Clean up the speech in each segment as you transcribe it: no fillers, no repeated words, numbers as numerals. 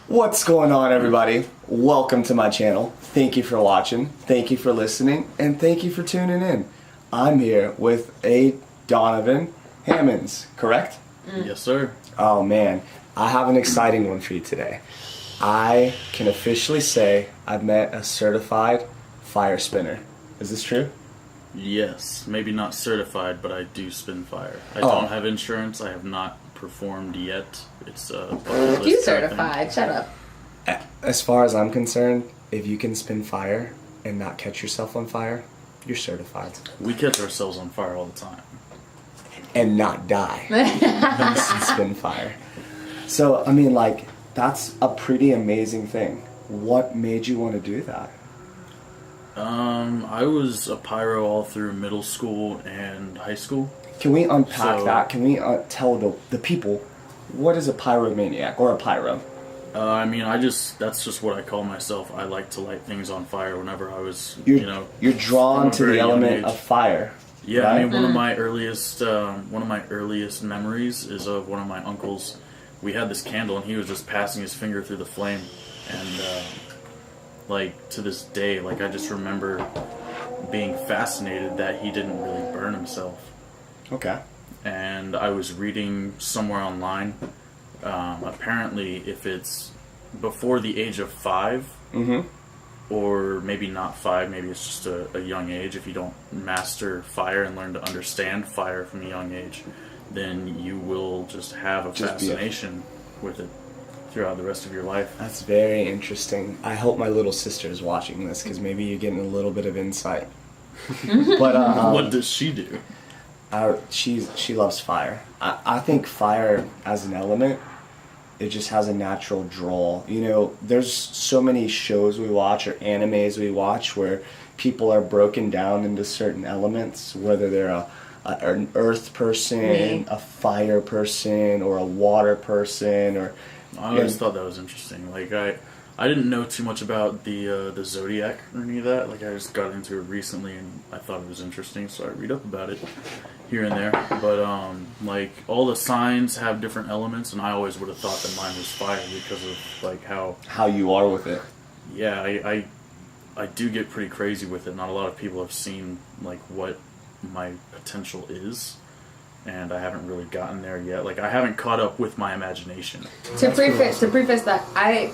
What's going on, everybody? Welcome to my channel. Thank you for watching, thank you for listening, and thank you for tuning in. I'm here with a Donovan Hammonds, correct? Yes, sir. Oh man, I have an exciting one for you today. I can officially say I've met a certified fire spinner. Is this true? Yes, maybe not certified, but I do spin fire. I Oh. don't have insurance. I have not performed yet. It's a bucket You list type thing. certified. Shut up. As far as I'm concerned, if you can spin fire and not catch yourself on fire, you're certified. We catch ourselves on fire all the time. And not die. Spin fire. So, I mean, like, that's a pretty amazing thing. What made you want to do that? I was a pyro all through middle school and high school. Can we unpack So- that? Can we tell the people, what is a pyromaniac or a pyro? That's just what I call myself. I like to light things on fire whenever I was, You're drawn from a to very the young element age. of fire. Yeah, right? I mean, one of my earliest memories is of one of my uncles. We had this candle, and he was just passing his finger through the flame, and to this day, I just remember being fascinated that he didn't really burn himself. Okay. And I was reading somewhere online. Apparently, if it's before the age of 5, or maybe not 5, maybe it's just a young age. If you don't master fire and learn to understand fire from a young age, then you will just have a fascination with it throughout the rest of your life. That's very interesting. I hope my little sister is watching this because maybe you're getting a little bit of insight. But What does she do? she loves fire. I think fire as an element, it just has a natural draw. You know, there's so many shows we watch or animes we watch where people are broken down into certain elements, whether they're an earth person, a fire person, or a water person, or I always thought that was interesting. I didn't know too much about the zodiac or any of that. I just got into it recently, and I thought it was interesting, so I read up about it here and there. But all the signs have different elements, and I always would have thought that mine was fire because of how you are with it. Yeah, I do get pretty crazy with it. Not a lot of people have seen what my potential is, and I haven't really gotten there yet. I haven't caught up with my imagination. To preface that, I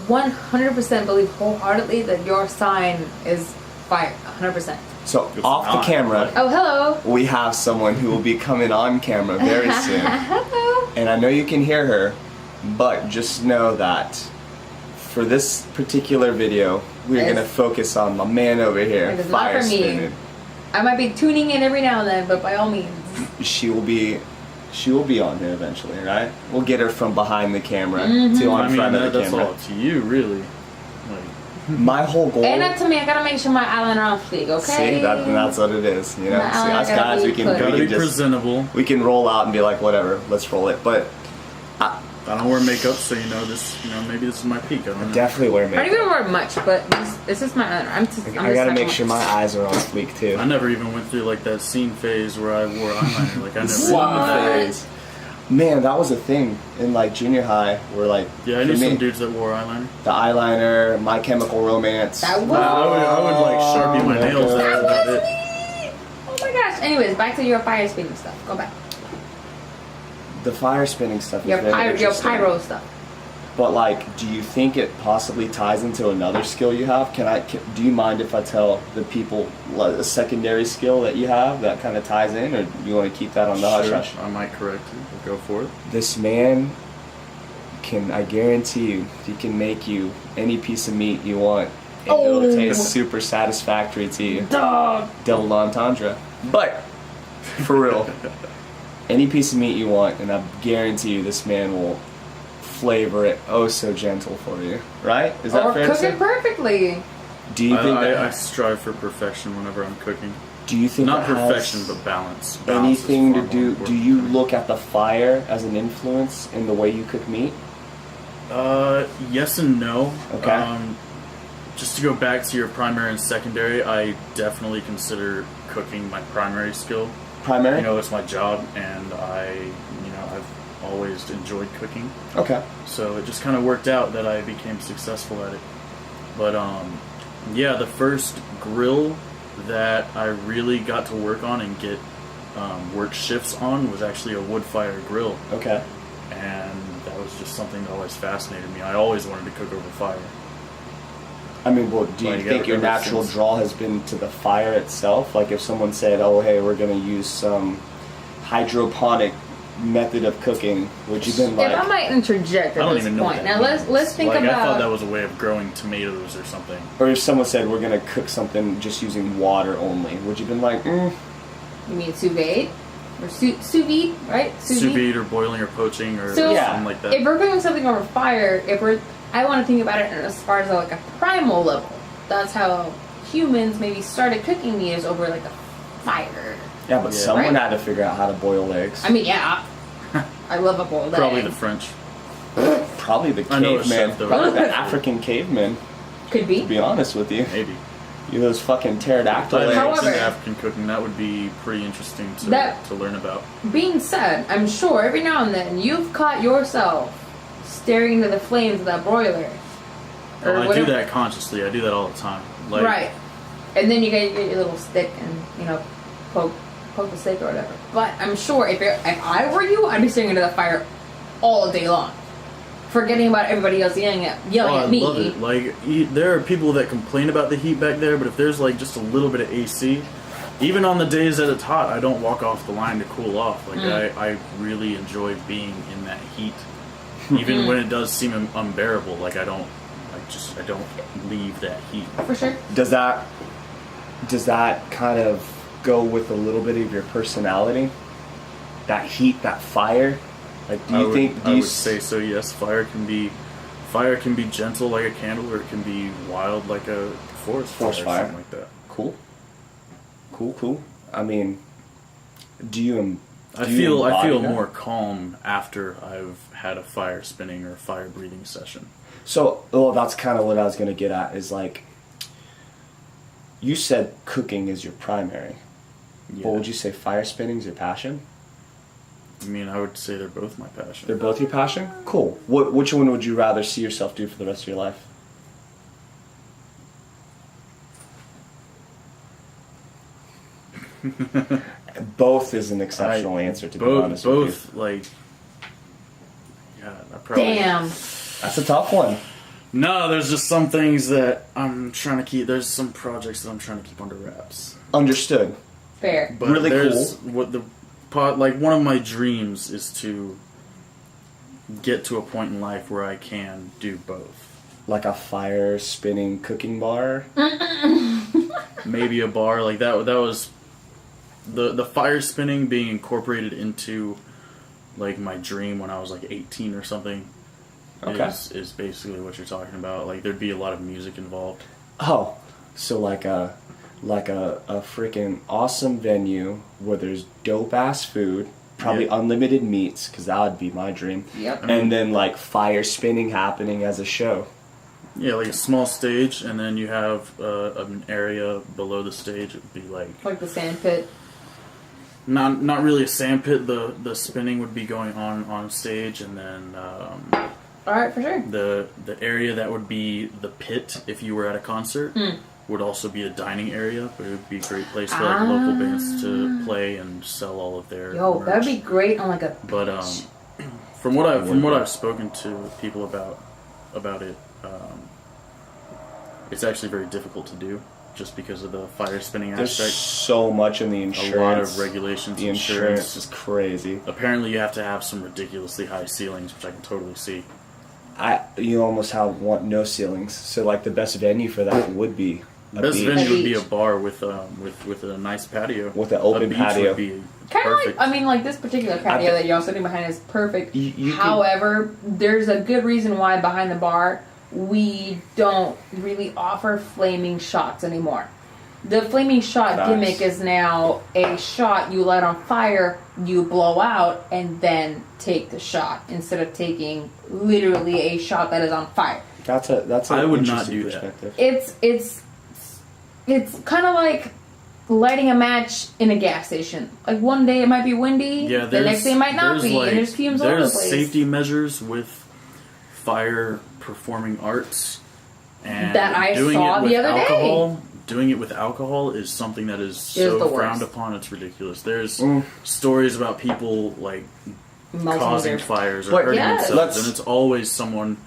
100% believe wholeheartedly that your sign is fire. 100%. So It's off the not, camera, Oh, hello. we have someone who will be coming on camera very soon. Hello. And I know you can hear her, but just know that for this particular video, we're Yes. going to focus on my man over here, It is not fire for me. spinning. I might be tuning in every now and then, but by all means. She will be on here eventually, right? We'll get her from behind the camera to on front of the That's camera. all up to you, really. My whole goal. And up to me, I gotta make sure my eyeliner on fleek, okay? See, that's what it is. You know, My see, eyeliner us gotta guys, be we can, put. we Gotta can be just presentable. we can roll out and be like, whatever, let's roll it. But I don't wear makeup, so maybe this is my peak. I don't know. definitely wear I don't makeup. even wear much, but this is my eyeliner. I'm just I not gotta gonna make sure my eyes are on fleek too. I never even went through that scene phase where I wore eyeliner. I never Scene did that. phase. Man, that was a thing in junior high where Yeah, I knew for me, some dudes that wore eyeliner. the eyeliner, My Chemical Romance. That was I would Sharpie my Oh, nails. my That's about it. me! Oh my gosh. Anyways, back to your fire spinning stuff. Go back. The fire spinning stuff is Your very your interesting. pyro stuff. But do you think it possibly ties into another skill you have? Do you mind if I tell the people a secondary skill that you have that kind of ties in, or do you want to keep that on the hush Sure, hush? I might correct you. Go for it. This man I guarantee you, he can make you any piece of meat you want, and it'll taste super satisfactory to you. Dog. Double entendre. But for real, any piece of meat you want, and I guarantee you, this man will flavor it oh so gentle for you. Right? Is that Or fair to cook say? it perfectly. Do you think I strive for perfection whenever I'm cooking. do you think Not that has perfection, but balance. Balance is anything to far more do? important Do you to me. look at the fire as an influence in the way you cook meat? Yes and no. Okay. Just to go back to your primary and secondary, I definitely consider cooking my primary skill. Primary? It's my job, and I've always enjoyed cooking. Okay. So it just kind of worked out that I became successful at it. But yeah, the first grill that I really got to work on and get work shifts on was actually a wood fire grill. Okay. And that was just something that always fascinated me. I always wanted to cook over fire. I mean, well, do you Like, think your ever natural since- draw has been to the fire itself? Like if someone said, "Oh, hey, we're going to use some hydroponic method of cooking," would you been like, If I might interject I at don't this even know what point, that now means. let's think like, about. I thought that was a way of growing tomatoes or something. or if someone said we're going to cook something just using water only, would you been like, You mean sous vide or sous vide, right? Sous vide or boiling or poaching or So Yeah. something like that. if we're cooking something over fire, I want to think about it as far as like a primal level. That's how humans maybe started cooking these over like a fire. yeah, but Yeah. someone Right? had to figure out how to boil eggs. I mean, yeah, I love a boiled Probably egg. the French. Probably the I know a caveman, chef, though. probably the African cavemen, Could to be. be honest with you. Maybe. You those fucking pterodactyl I eggs. think However- African cooking, that would be pretty interesting to learn about. Being said, I'm sure every now and then you've caught yourself staring into the flames of that broiler. Or Well, I do whatever. that consciously. I do that all the time. Like, Right. And then you get your little stick and, poke the stick or whatever. But I'm sure if I were you, I'd be staring into the fire all day long. Forgetting about everybody else yelling at I me. love it. Like, there are people that complain about the heat back there, but if there's like just a little bit of AC, even on the days that it's hot, I don't walk off the line to cool off. Like, I really enjoy being in that heat, even when it does seem unbearable. Like, I don't leave that heat. For sure. Does that kind of go with a little bit of your personality? That heat, that fire? Like, do you think? I would say so. Yes, fire can be gentle like a candle, or it can be wild like a forest fire, or something like that. Cool. I mean, I feel embody that? more calm after I've had a fire spinning or fire breathing session. So, well, that's kind of what I was going to get at. Is like, you said cooking is your primary. Yeah. But would you say fire spinning is your passion? I mean, I would say they're both my passion. They're both your passion? Cool. Which one would you rather see yourself do for the rest of your life? Both is an exceptional answer, to be honest with both like. Yeah, I probably. Damn. you. That's a tough one. No, there's just some things that I'm trying to keep. There's some projects that I'm trying to keep under wraps. Understood. Fair. But Really there's what the like one of my dreams is to get to a point in life where I can do both. Like a fire spinning cooking bar. Maybe a bar like that. That was the fire spinning being incorporated into like my dream when I was like 18 or something. Okay. Is basically what you're talking about. Like there'd be a lot of music involved. Oh, so like a freaking awesome venue where there's dope ass food, probably Yeah. unlimited meats, because that would be my dream. Yep. And then like fire spinning happening as a show. Yeah, like a small stage, and then you have an area below the stage. It would be like Like the sand pit. not really a sand pit. The spinning would be going on stage, and then Alright, for sure. the area that would be the pit if you were at a concert would also be a dining area, but it would be a great place for like local bands to play and sell all of their Yo, merch. that'd be great on like a. But from what I've spoken to people about it, it's actually very difficult to do just because of the fire spinning There's aspect. so much in the insurance. A lot of regulations. The insurance is crazy. Apparently, you have to have some ridiculously high ceilings, which I can totally see. You almost have no ceilings. So like the best venue for that would be a Best beach. venue would be a beach. bar with a nice patio. With an open a beach patio. Would be Kind of like, perfect. I mean, like this particular patio bet- that y'all sitting behind is perfect. You can- However, there's a good reason why behind the bar we don't really offer flaming shots anymore. The flaming shot Facts. gimmick is now a shot you light on fire, you blow out, and then take the shot instead of taking literally a shot that is on fire. That's an I would not interesting do that. perspective. It's kind of like lighting a match in a gas station. Like one day it might be windy, Yeah, the next day it might not there's, be, like, and there's fumes all over the there's place. safety measures with fire performing arts, and That I doing saw it with the other day. alcohol. Doing it with alcohol is something that is It is so the worst. frowned upon. It's ridiculous. There's stories about people like Melting causing their- fires or But hurting yes. themselves, and it's always someone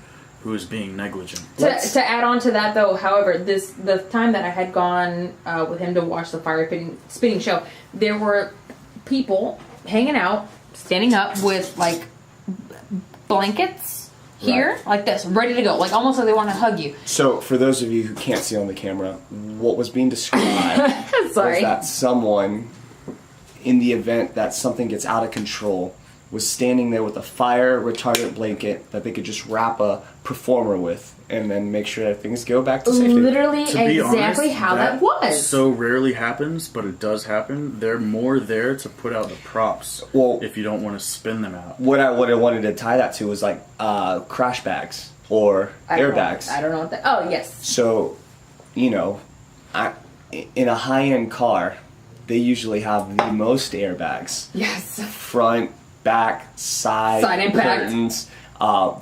who is being negligent. To add on to that, though, however, the time that I had gone with him to watch the fire spinning show, there were people hanging out, standing up with like blankets here, Right. like this, ready to go, like almost like they want to hug you. So, for those of you who can't see on the camera, what was being described Sorry. was that someone, in the event that something gets out of control, was standing there with a fire retardant blanket that they could just wrap a performer with and then make sure that things go back to safety. Literally To be exactly honest, how that was. So rarely happens, but it does happen. They're more there to put out the props Well- if you don't want to spin them out. What I wanted to tie that to was like crash bags or I don't know- airbags. I don't know what that. Oh yes. So, you know, in a high-end car, they usually have the most airbags. Yes. Front, back, side impact. curtains,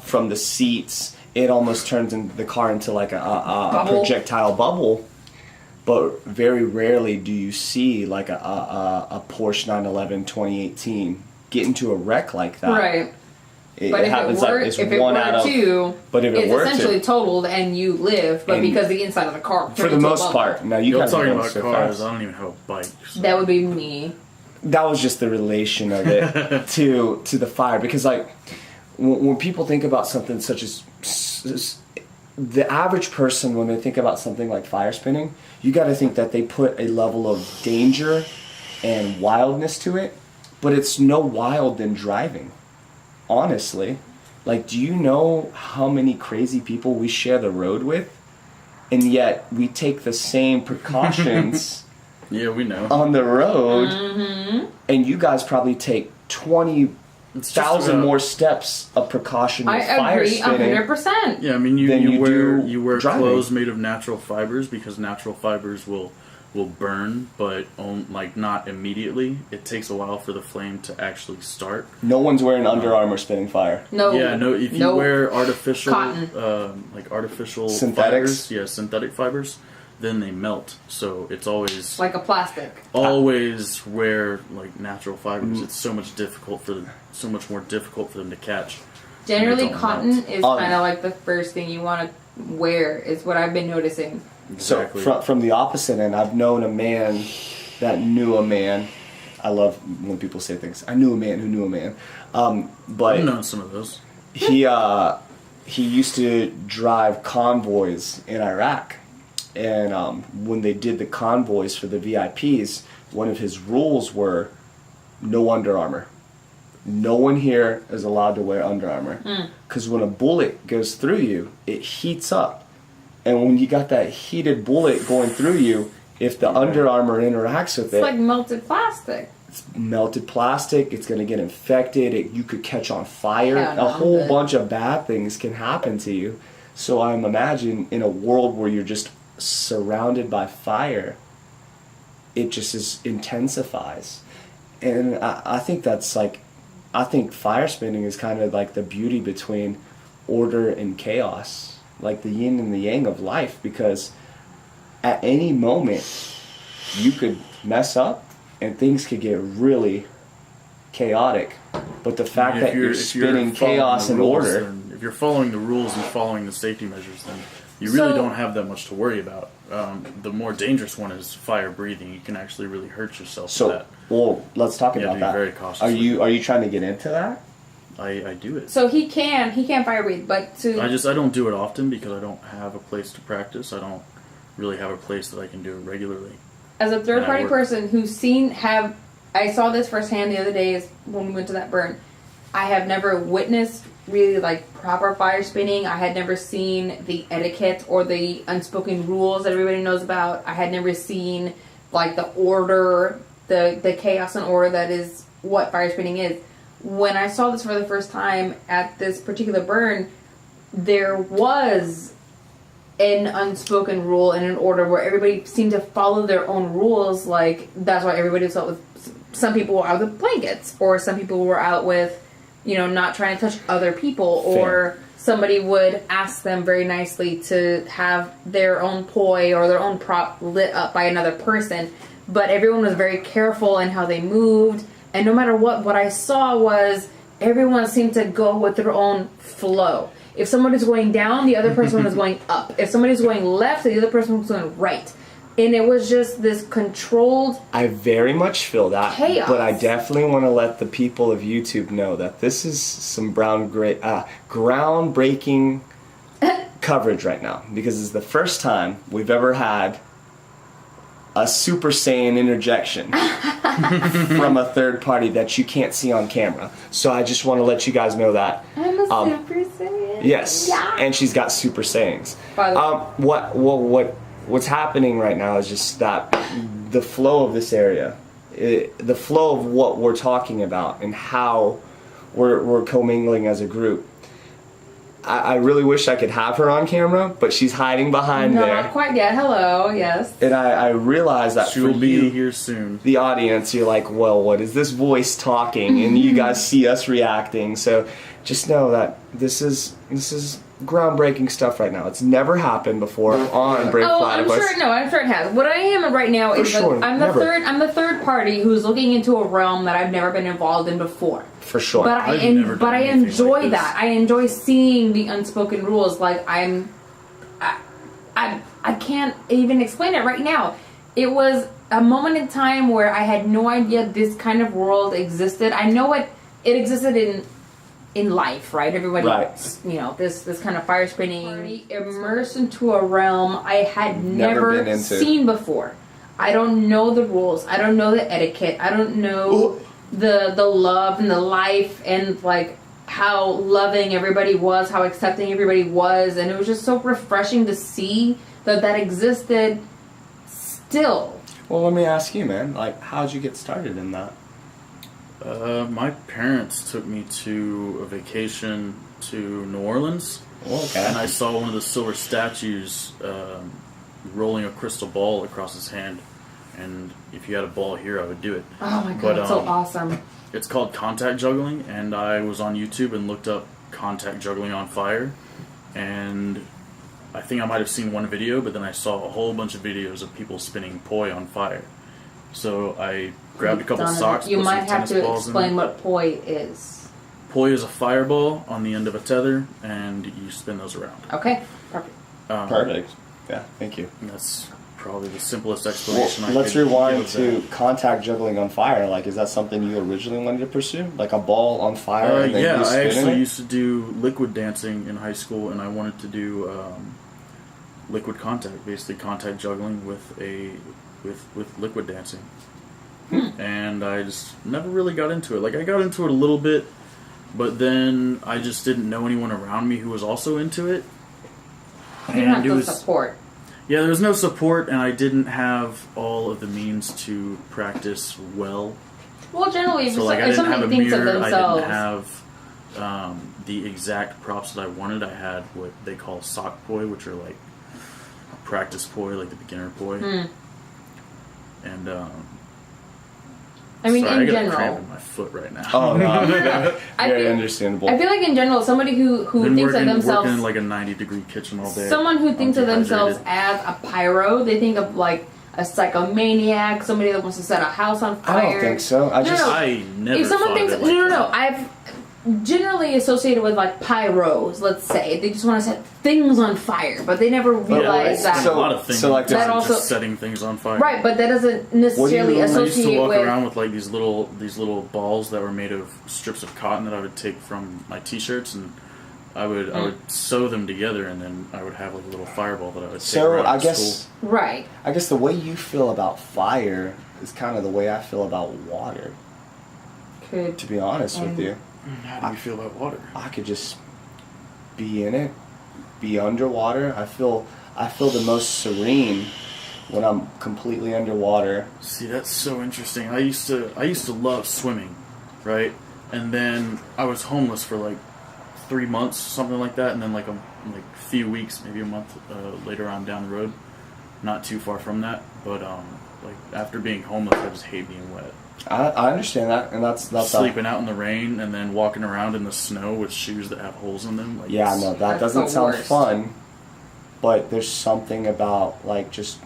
from the seats. It almost turns the car into like a Bubble. projectile bubble. But very rarely do you see like a Porsche 911 2018 get into a wreck like that. Right. It But if happens it were, like it's if it one were out of. to, But if it it's were to- essentially totaled and you live, but And because the inside of the car For turned the into a most bubble. part. Now you You're guys are talking going about so cars. fast. I don't even have a bike. So. That would be me. That was just the relation of it to the fire, because like when people think about something such as the average person, when they think about something like fire spinning, you got to think that they put a level of danger and wildness to it, but it's no wild than driving, honestly. Like, do you know how many crazy people we share the road with, and yet we take the same precautions Yeah, we know. on the road, Mm-hmm. and you guys probably take 20,000 It's just about- more steps of precaution with I fire agree spinning. 100%. Yeah, I mean, Than you you wear do you wear driving. clothes made of natural fibers because natural fibers will burn, but like not immediately. It takes a while for the flame to actually start. No one's wearing Under Armour spinning fire. No. Yeah, no. If you no. wear artificial, Cotton. like artificial Synthetics? fibers, yeah, synthetic fibers, then they melt. So it's always Like a plastic. always wear like natural fibers. Mm. It's so much more difficult for them to catch. Generally, Don't cotton melt. is Um, kind of like the first thing you want to wear, is what I've been noticing. Exactly. So from the opposite end, I've known a man that knew a man. I love when people say things. I knew a man who knew a man. But I've known some of those. he used to drive convoys in Iraq, and when they did the convoys for the VIPs, one of his rules were no Under Armour. No one here is allowed to wear Under Armour, because when a bullet goes through you, it heats up, and when you got that heated bullet going through you, if the Under Armour interacts with It's it, like melted plastic. it's melted plastic, it's going to get infected, you could catch on fire, Yeah, no, a whole but- bunch of bad things can happen to you. So I'm imagining in a world where you're just surrounded by fire, it just intensifies. And I think that's like, I think fire spinning is kind of like the beauty between order and chaos, like the yin and the yang of life, because at any moment you could mess up and things could get really chaotic. But the fact that you're spinning following chaos the and rules, order, then if you're following the rules and following the safety measures, then you really So- don't have that much to worry about. The more dangerous one is fire breathing. You can actually really hurt yourself with so that. well, let's talk You have about to be that. very cautious Are with you trying to get into that? I do it. So he can fire breathe, but to I don't do it often because I don't have a place to practice. I don't really have a place that I can do it regularly. as a third party Yeah, person who's I saw this firsthand the other day is when we went to that burn. I have never witnessed really like proper fire spinning. I had never seen the etiquette or the unspoken rules that everybody knows about. I had never seen like the order, the chaos and order that is what fire spinning is. When I saw this for the first time at this particular burn, there was an unspoken rule and an order where everybody seemed to follow their own rules. Like, that's why everybody was out with, some people were out with blankets, or some people were out with, you know, not trying to touch other people, or somebody would ask them very nicely to have their own poi or their own prop lit up by another person. But everyone was very careful in how they moved, and no matter what I saw was everyone seemed to go with their own flow. If someone is going down, the other person was going up. If somebody was going left, the other person was going right. And it was just this controlled I very much feel that, chaos. but I definitely want to let the people of YouTube know that this is some groundbreaking coverage right now, because it's the first time we've ever had a Super Saiyan interjection from a third party that you can't see on camera. So I just want to let you guys know that. I'm a Super Saiyan. Yes, Yeah. and she's got Super Saiyans. By the way. What's happening right now is just that the flow of this area, the flow of what we're talking about and how we're commingling as a group. I really wish I could have her on camera, but she's hiding behind Not there. quite yet. Hello, yes. And I realize that She'll for be you, here soon. the audience, you're like, well, what is this voice talking? And you guys see us reacting. So just know that this is groundbreaking stuff right now. It's never happened before on Brave Platypus. I'm sure it has. What I am right now is For sure, I'm never. the third party who's looking into a realm that I've never been involved in before. For sure. But I've never done I anything enjoy like this. that. I enjoy seeing the unspoken rules. Like I can't even explain it right now. It was a moment in time where I had no idea this kind of world existed. I know it existed in life, right? Everybody, Right. you know, this kind of fire spinning, immersed into a realm I had Never been never into. seen before. I don't know the rules. I don't know the etiquette. I don't know the love and the life and like how loving everybody was, how accepting everybody was, and it was just so refreshing to see that existed still. Well, let me ask you, man. Like, how'd you get started in that? My parents took me to a vacation to New Orleans, Okay. and I saw one of the silver statues rolling a crystal ball across his hand. And if you had a ball here, I would do it. Oh my god, But, it's so awesome. It's called contact juggling, and I was on YouTube and looked up contact juggling on fire, and I think I might have seen one video, but then I saw a whole bunch of videos of people spinning poi on fire. So I grabbed a couple Done. socks, You put might some have tennis to balls in explain it. what poi is. Poi is a fireball on the end of a tether, and you spin those around. Okay, perfect. Perfect. Yeah, thank you. And that's probably the simplest Well, explanation I let's could rewind give to that. contact juggling on fire. Like, is that something you originally wanted to pursue? Like a ball on fire? And then Yeah, you I spin actually it? used to do liquid dancing in high school, and I wanted to do liquid contact, basically contact juggling with liquid dancing. And I just never really got into it. Like, I got into it a little bit, but then I just didn't know anyone around me who was also into it. You don't have it the was support. yeah, there was no support, and I didn't have all of the means to practice well. Well, generally, So like I if didn't have somebody a thinks of mirror, I themselves, didn't have the exact props that I wanted. I had what they call sock poi, which are like practice poi, like the beginner poi. And I mean, sorry, in I got a cramp general, in my foot right now. Oh, no. Very, I very feel- understandable. I feel like in general, somebody who Been thinks of working themselves, in like a 90-degree kitchen all day. someone who thinks I'm of themselves dehydrated. as a pyro, they think of like a psychomaniac, somebody that wants to set a house on fire. I don't think so. I just. No. I never. If someone thought thinks of it like no, that. I've generally associated with like pyros. Let's say they just want to set things on fire, but they never Yeah, realize right. that. So- a lot of things. so, like, just that also- setting things on fire. Right, but that doesn't necessarily you- I I used to associate walk with. around with like these little balls that were made of strips of cotton that I would take from my t-shirts, and I would sew them together, and then I would have like a little fireball that I would take So around I to guess school. Right. the way you feel about fire is kind of the way I feel about water. Could. To be honest with you, How do you feel about water? I could just be in it, be underwater. I feel the most serene when I'm completely underwater. See, that's so interesting. I used to love swimming, right? And then I was homeless for like 3 months, something like that, and then like a few weeks, maybe a month later on down the road, not too far from that. But like after being homeless, I just hate being wet. I understand that, and that's Sleeping out in the rain and then walking around in the snow with shoes that have holes in them. Like, yeah, no, that That's doesn't the sound worst. fun. But there's something about like just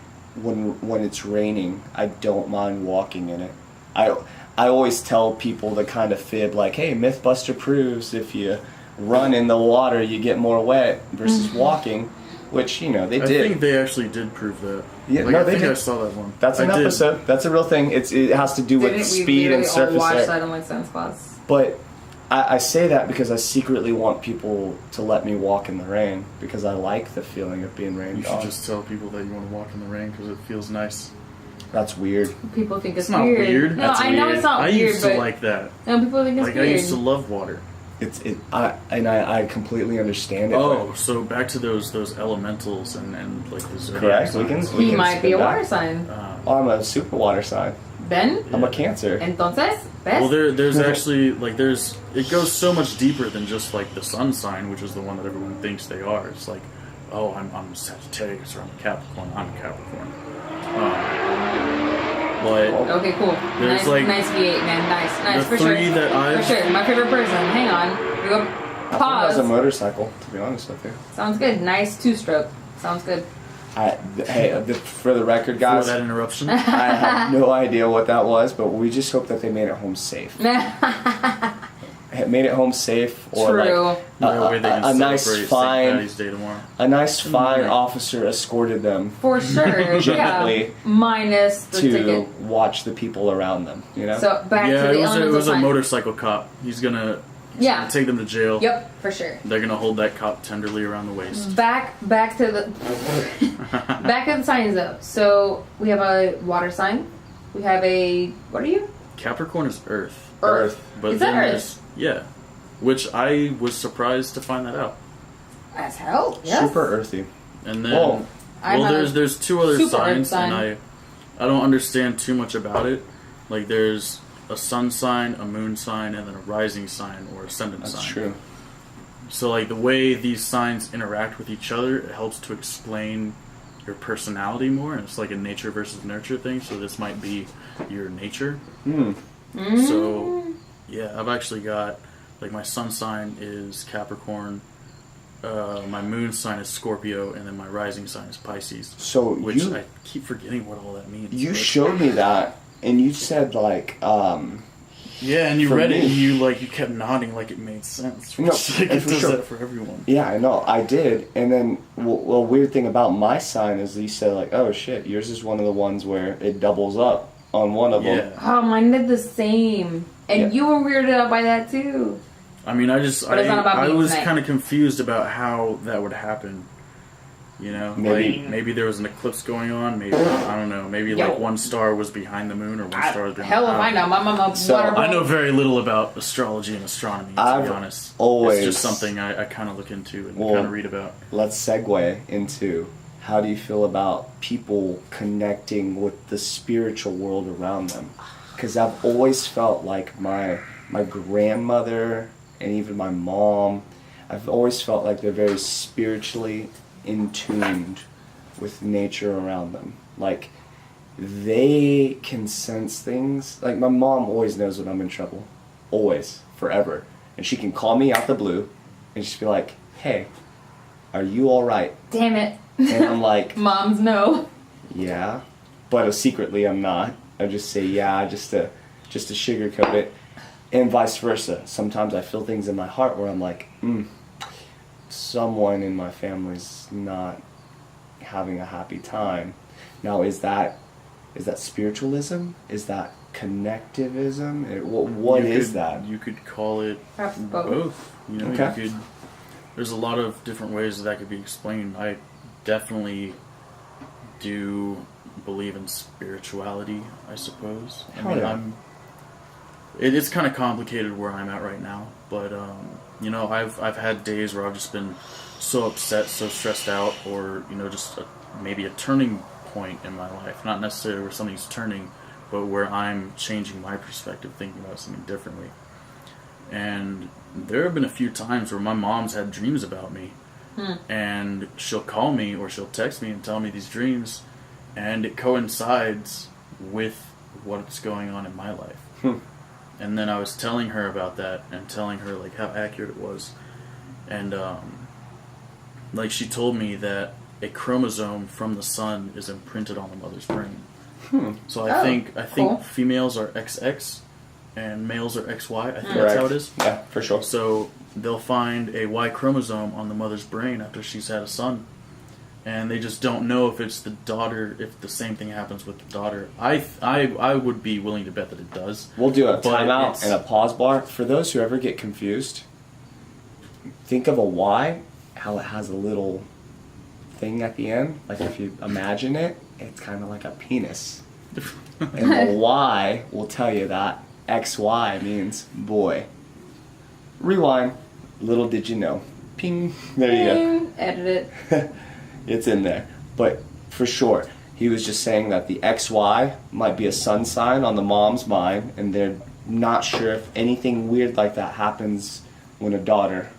when it's raining, I don't mind walking in it. I always tell people the kind of fib like, hey, MythBuster proves if you run in the water, you get more wet versus walking, which they I did. think they actually did prove that. Yeah, like, no, I they think did. I saw that one. That's an I did. episode. That's a real thing. It has to do with Didn't we speed and literally all surface watch area. that on like Santa Claus? But I say that because I secretly want people to let me walk in the rain because I like the feeling of being rained You should on. just tell people that you want to walk in the rain because it feels nice. That's weird. People think it's It's not weird. weird. No, That's I know weird. it's not I weird, used to but like that. no, people think it's Like weird. I used to love water. I completely understand it. Oh, so back to those elementals and like the zodiac Correct. We signs. can. He might be a spin water that. sign. Oh, I'm a super water sign. Ben? I'm a Cancer. Entonces, ¿ves? Well, there's actually like it goes so much deeper than just like the sun sign, which is the one that everyone thinks they are. It's like, oh, I'm Sagittarius or I'm a Capricorn. I'm a Capricorn. But Okay, cool. There's, Nice, like, nice V8, man. Nice, the for sure. three that I've- For sure. My favorite person. Hang on. We go. I think Pause. that's a motorcycle. To be honest with you. Sounds good. Nice two-stroke. Sounds good. For the record, for guys, that interruption, I have no idea what that was, but we just hope that they made it home safe. Made it home safe, or True. like that way they can a nice celebrate St. fine, Patty's Day tomorrow. a nice fine Mm. officer escorted them For sure. Gently Yeah. Minus the to ticket. watch the people around them. So back to Yeah, the it elemental was a sign. motorcycle cop. He's gonna Yeah. take them to jail. Yep, for sure. They're gonna hold that cop tenderly around the waist. Back to the back to the signs though. So we have a water sign. We have a what are you? Capricorn is Earth, Earth. but Is that then Earth? there's which I was surprised to find that out. As hell. Yes. Super earthy. And then Whoa. I'm a there's two other super Earth signs, sign. and I don't understand too much about it. Like there's a sun sign, a moon sign, and then a rising sign or ascendant That's sign. true. So like the way these signs interact with each other, it helps to explain your personality more. And it's like a nature versus nurture thing. So this might be your nature. Hmm. So yeah, I've actually got like my sun sign is Capricorn, my moon sign is Scorpio, and then my rising sign is Pisces. So Which I keep forgetting what all that means. you but- showed me that, and you said like Yeah, and you For read it me- and you kept nodding like it made sense. No, Which, like, and it for does sure. that for everyone. Yeah, I know. I did. And then, well, weird thing about my sign is you said, like, oh, shit, yours is one of the ones where it doubles up on one of them. Yeah. Oh, mine did the same. And Yeah. you were weirded out by that too. I mean, But it's not about I me was tonight. kind of confused about how that would happen. You know, maybe there was an eclipse going on. Maybe I don't know. Maybe Yo. like one star was behind the moon, or one star was behind. Hell if I don't know. My mama So, water I know boy. very little about astrology and astronomy. To I've be honest, always- it's just something I kind of look into and Well, kind of read about. Let's segue into how do you feel about people connecting with the spiritual world around them? Because I've always felt like my grandmother and even my mom, I've always felt like they're very spiritually in tuned with nature around them. Like they can sense things. Like my mom always knows when I'm in trouble, always, forever, and she can call me out the blue, and she'd be like, "Hey, are you all right?" Damn it. And I'm like, Moms know. "Yeah," but secretly I'm not. I just say yeah, just to sugarcoat it, and vice versa. Sometimes I feel things in my heart where I'm like, someone in my family's not having a happy time. Now, is that spiritualism? Is that connectivism? What You is could- that? You could call it Perhaps both. both. You know, Okay. you could. There's a lot of different ways that could be explained. I definitely do believe in spirituality. I suppose. I Hell mean, yeah. It's kind of complicated where I'm at right now, but you know, I've had days where I've just been so upset, so stressed out, or you know, just maybe a turning point in my life. Not necessarily where something's turning, but where I'm changing my perspective, thinking about something differently. And there have been a few times where my mom's had dreams about me. And she'll call me or she'll text me and tell me these dreams, and it coincides with what's going on in my life. And then I was telling her about that and telling her like how accurate it was, and like she told me that a chromosome from the sun is imprinted on the mother's brain. So I think cool. females are XX and males are XY. I think that's Correct. how it is. Yeah, for sure. So they'll find a Y chromosome on the mother's brain after she's had a son, and they just don't know if it's the daughter, if the same thing happens with the daughter. I would be willing to bet that it does. We'll do a But timeout it's- and a pause bar. For those who ever get confused, think of a Y, how it has a little thing at the end. Like if you imagine it, it's kind of like a penis. And the Y will tell you that XY means boy. Rewind. Little did you know. Ping. There you go. Ding. Edit it. It's in there. But for sure, he was just saying that the XY might be a sun sign on the mom's mind, and they're not sure if anything weird like that happens when a daughter.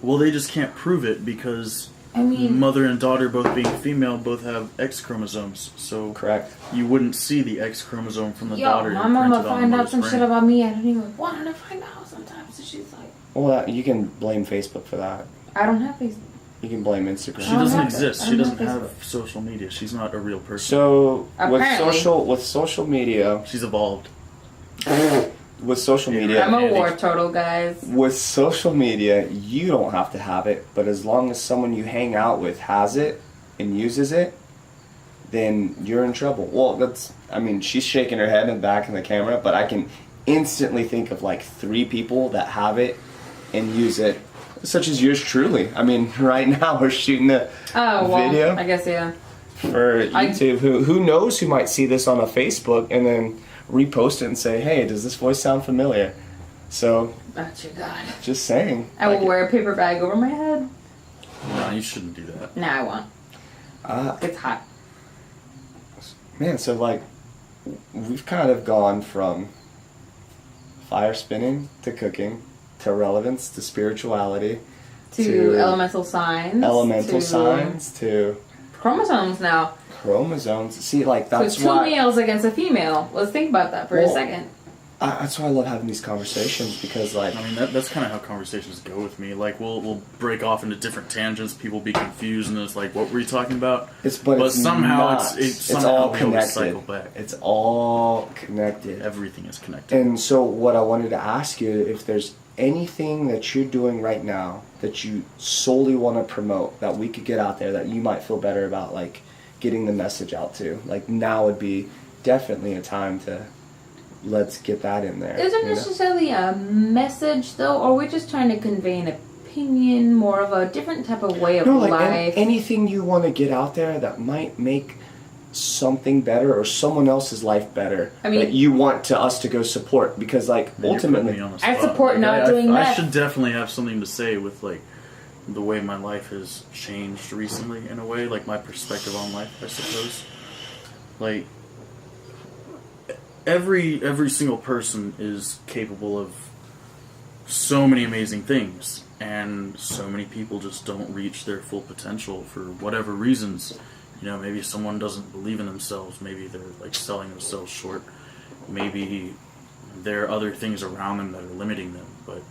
Well, they just can't prove it because I mean- mother and daughter, both being female, both have X chromosomes. So Correct. you wouldn't see the X chromosome from the Yo, daughter. my mama imprinted on the find out mother's some brain. shit about me I don't even want her to find out sometimes. So she's like, Well, you can blame Facebook for that. I don't have these. You can blame She Instagram. don't doesn't have it. exist. I She don't doesn't have have social media. She's not a real person. So Apparently. with social media, She's evolved. with social media, I'm a Andy. war turtle, guys. with social media, you don't have to have it, but as long as someone you hang out with has it and uses it, then you're in trouble. Well, she's shaking her head and back in the camera, but I can instantly think of like 3 people that have it and use it, such as yours truly. I mean, right now we're shooting a Oh, well, video I guess, yeah. for YouTube. Who knows who might see this on a Facebook and then repost it and say, hey, does this voice sound familiar? So, Oh, dear God. just saying. I will Like, wear a paper bag over my head. No, you shouldn't do that. Nah, I won't. It's hot. Man, so like, we've kind of gone from fire spinning to cooking to relevance to spirituality To elemental signs. elemental to signs to Chromosomes now. chromosomes. See, like that's so two why males against a female. Let's think about that for a Well, second. that's why I love having these conversations because like I mean, that's kind of how conversations go with me. Like, we'll break off into different tangents. People be confused, and it's like, what were you talking about? it's somehow not. it's somehow all we always connected. cycle back. It's all connected. Everything is connected. And so what I wanted to ask you, if there's anything that you're doing right now that you solely want to promote that we could get out there that you might feel better about, like getting the message out to, like now would be definitely a time to let's get that in there. Isn't you know? necessarily a message though, or we're just trying to convey an opinion, more of a different type of way of No, like life. anything you want to get out there that might make something better or someone else's life better. I mean- that you want us to go support because like Then you're putting ultimately me on the I spot. support not I doing I meth. should definitely have something to say with like the way my life has changed recently. In a way, like my perspective on life, I suppose. Like every single person is capable of so many amazing things, and so many people just don't reach their full potential for whatever reasons. You know, maybe someone doesn't believe in themselves. Maybe they're like selling themselves short. Maybe there are other things around them that are limiting them. But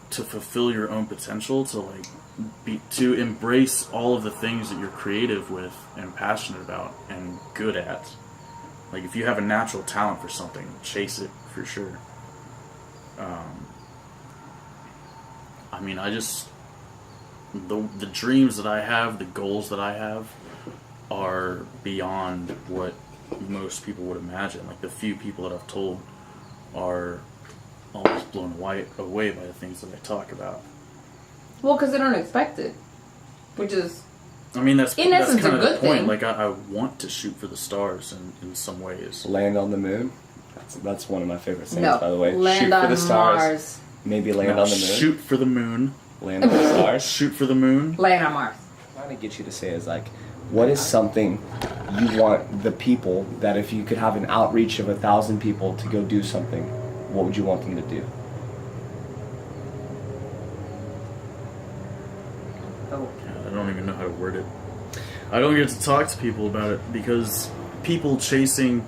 to fulfill your own potential, to embrace all of the things that you're creative with and passionate about and good at. Like if you have a natural talent for something, chase it for sure. I mean, the dreams that I have, the goals that I have, are beyond what most people would imagine. Like the few people that I've told are almost blown away by the things that I talk about. Well, because they don't expect it, which is I mean, that's In essence, kind a of the good point. thing. Like I want to shoot for the stars in some ways. land on the moon. That's one of my favorite sayings, no. by the way. Land Shoot on for the stars. Mars. Maybe land No, on the moon. shoot for the moon. Land on the stars. Shoot for the moon. Land on Mars. What I'm trying to get you to say is like, what is something you want the people that if you could have an outreach of 1,000 people to go do something, what would you want them to do? Oh. I don't even know how to word it. I don't get to talk to people about it because people chasing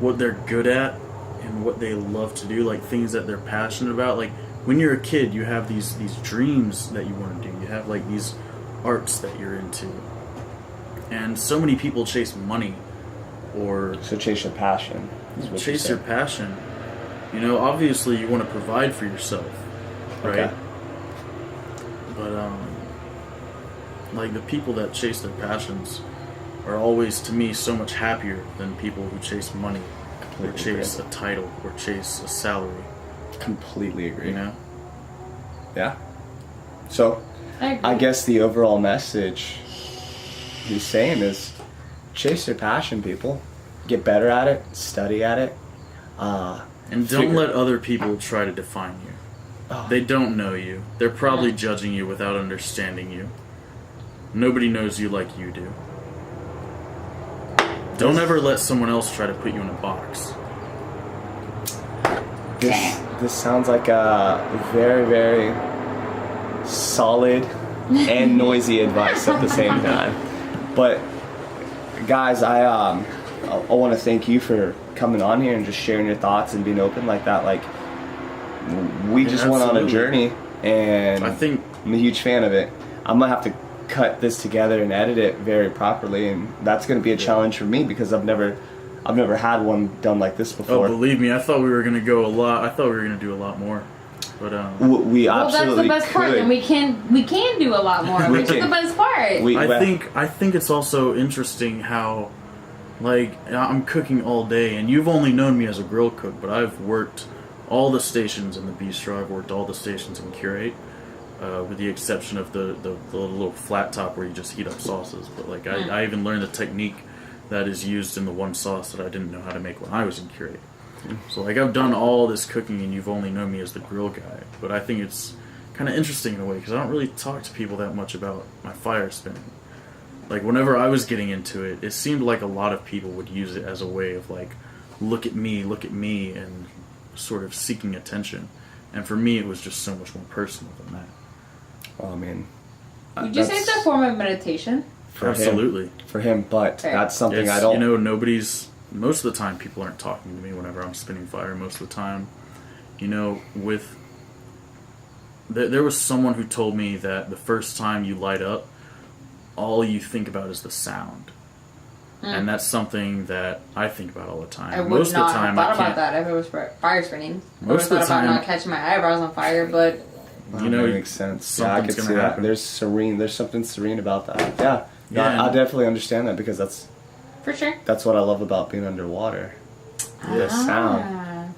what they're good at and what they love to do, like things that they're passionate about. Like when you're a kid, you have these dreams that you want to do. You have like these arts that you're into, and so many people chase money or So chase your passion. is what you chase said. your passion. You know, obviously you want to provide for yourself, right? Okay. But like the people that chase their passions are always, to me, so much happier than people who chase money or Completely chase a title or chase a salary. Completely agree. You know? Yeah. So, I agree. I guess the overall message he's saying is chase your passion, people. Get better at it. Study at it. And don't let other people try to define you. Oh. They don't know you. They're probably judging you without understanding you. Nobody knows you like you do. Don't ever let someone else try to put you in a box. This sounds like a very, very solid and noisy advice at the same time. But guys, I want to thank you for coming on here and just sharing your thoughts and being open like that. Like we Yeah, just went on a absolutely. journey, and I think I'm a huge fan of it. I'm gonna have to cut this together and edit it very properly, and that's gonna be a challenge for me because I've never had one done like this Oh, before. believe me, I thought we were gonna go a lot. I thought we were gonna do a lot more, but We Well, that's absolutely the best part, could. and we can do a lot more, We which is can. the best part. I think it's also interesting how, like, I'm cooking all day, and you've only known me as a grill cook, but I've worked all the stations in the bistro. I've worked all the stations in Curate, with the exception of the little flat top where you just heat up sauces. But like, I even learned the technique that is used in the one sauce that I didn't know how to make when I was in Curate. So like, I've done all this cooking, and you've only known me as the grill guy. But I think it's kind of interesting in a way because I don't really talk to people that much about my fire spinning. Like, whenever I was getting into it, it seemed like a lot of people would use it as a way of like, look at me, and sort of seeking attention. And for me, it was just so much more personal than that. Oh man. Would you say it's a form of meditation? For Absolutely. for him, but Fair. that's something It's, I don't. you know, most of the time people aren't talking to me whenever I'm spinning fire. Most of the time, you know, there was someone who told me that the first time you light up, all you think about is the sound. And that's something that I think about all the time. I would most not of the time, have thought I can't. about that if it was for fire spinning. I would Most have of the thought about time- not catching my eyebrows on fire, but You know, that makes sense. Yeah, I could something's see gonna that. happen. There's something serene about that. Yeah. Yeah. I definitely understand that because for sure. that's what I love about being underwater. The sound.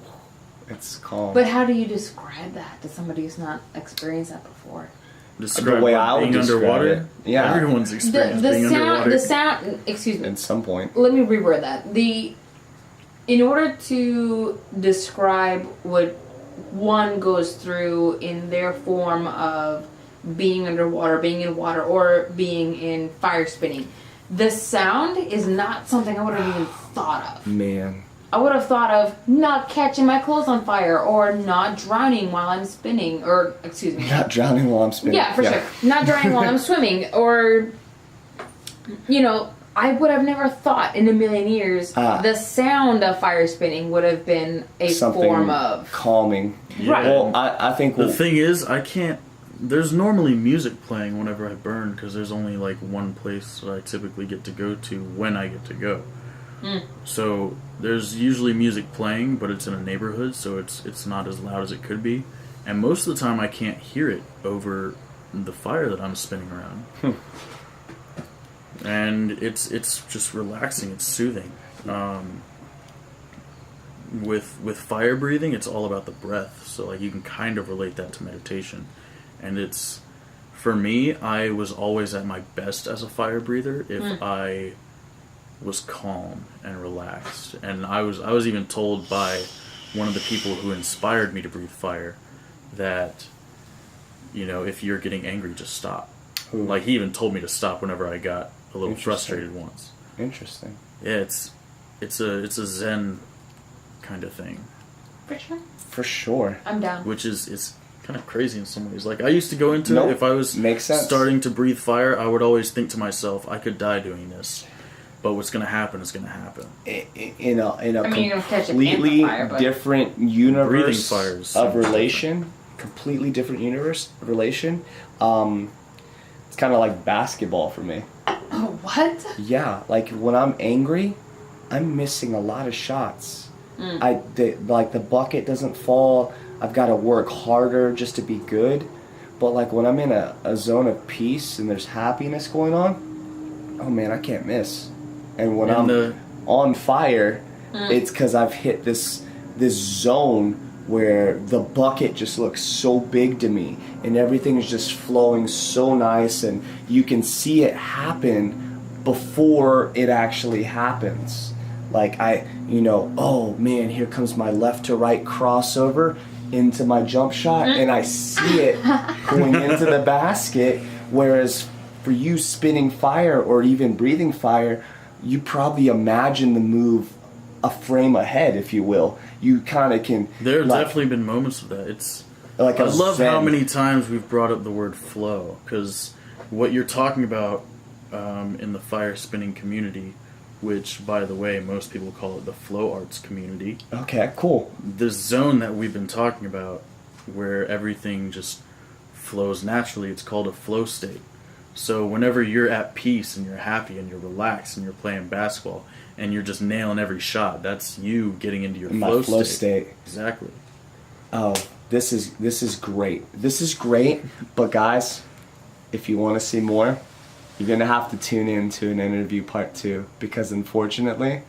It's calm. But how do you describe that to somebody who's not experienced that before? Describe The way what, I would being describe underwater. it. Yeah. Everyone's The, experienced the being sound, underwater. the sound. Excuse me. At some point. Let me reword that. In order to describe what one goes through in their form of being underwater, being in water, or being in fire spinning, the sound is not something I would have even thought of. Man. I would have thought of not catching my clothes on fire, or not drowning while I'm spinning, or excuse me. Not drowning while I'm spinning. Yeah, for sure. Not drowning while I'm swimming, or, you know, I would have never thought in a million years the sound of fire spinning would have been a Something form of. calming. Yeah. Right. Well, I think The thing is, I can't. There's normally music playing whenever I burn because there's only like one place that I typically get to go to when I get to go. So there's usually music playing, but it's in a neighborhood, so it's not as loud as it could be. And most of the time, I can't hear it over the fire that I'm spinning around. And it's just relaxing. It's soothing. With fire breathing, it's all about the breath. So like you can kind of relate that to meditation. And it's, for me, I was always at my best as a fire breather if I was calm and relaxed. And I was even told by one of the people who inspired me to breathe fire that, you know, if you're getting angry, just stop. Ooh. Like he even told me to stop whenever I got a little Interesting. frustrated once. Interesting. Yeah, it's a Zen kind of thing, For sure. For sure. I'm down. which is kind of crazy in some ways. Like I used to go into Nope. it if I was Makes sense. starting to breathe fire, I would always think to myself, I could die doing this, but what's going to happen is going to happen. In a I mean, you're gonna catch a completely panther fire, but- different universe Breathing fires. of relation, completely different universe of relation. It's kind of like basketball for me. Oh, what? Yeah, like when I'm angry, I'm missing a lot of shots. Like the bucket doesn't fall. I've got to work harder just to be good. But like when I'm in a zone of peace and there's happiness going on, oh man, I can't miss. And when I'm on fire, it's because I've hit this zone where the bucket just looks so big to me and everything is just flowing so nice and you can see it happen before it actually happens. Like oh man, here comes my left to right crossover into my jump shot and I see it going into the basket, whereas for you spinning fire or even breathing fire, you probably imagine the move a frame ahead, if you will. You kind of can. There have definitely been moments of that. It's like I love zen. how many times we've brought up the word flow, because what you're talking about in the fire spinning community, which by the way most people call it the flow arts community. Okay, cool. This zone that we've been talking about, where everything just flows naturally, it's called a flow state. So whenever you're at peace and you're happy and you're relaxed and you're playing basketball and you're just nailing every shot, that's you getting into your My flow state. Exactly. Oh, this is great. This is great. But guys, if you want to see more, you're gonna have to tune in to an interview part 2, because unfortunately,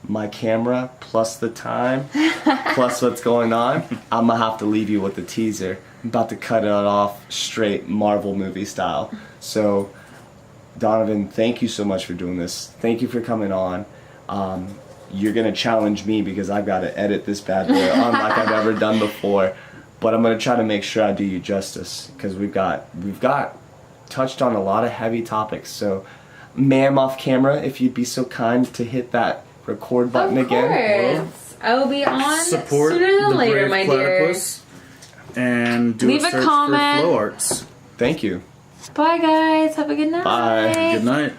my camera plus the time plus what's going on, I'm gonna have to leave you with a teaser. I'm about to cut it off straight Marvel movie style. So, Donovan, thank you so much for doing this. Thank you for coming on. You're gonna challenge me because I've got to edit this bad boy unlike I've ever done before. But I'm gonna try to make sure I do you justice, because we've got touched on a lot of heavy topics. So, ma'am off camera, if you'd be so kind to hit that record button again. Of course. I will be on Support sooner than the later, Brave my dear. Platypus and do Leave a a search comment. for Flow Arts. Thank you. Bye, guys. Have a good night. Bye. Good night.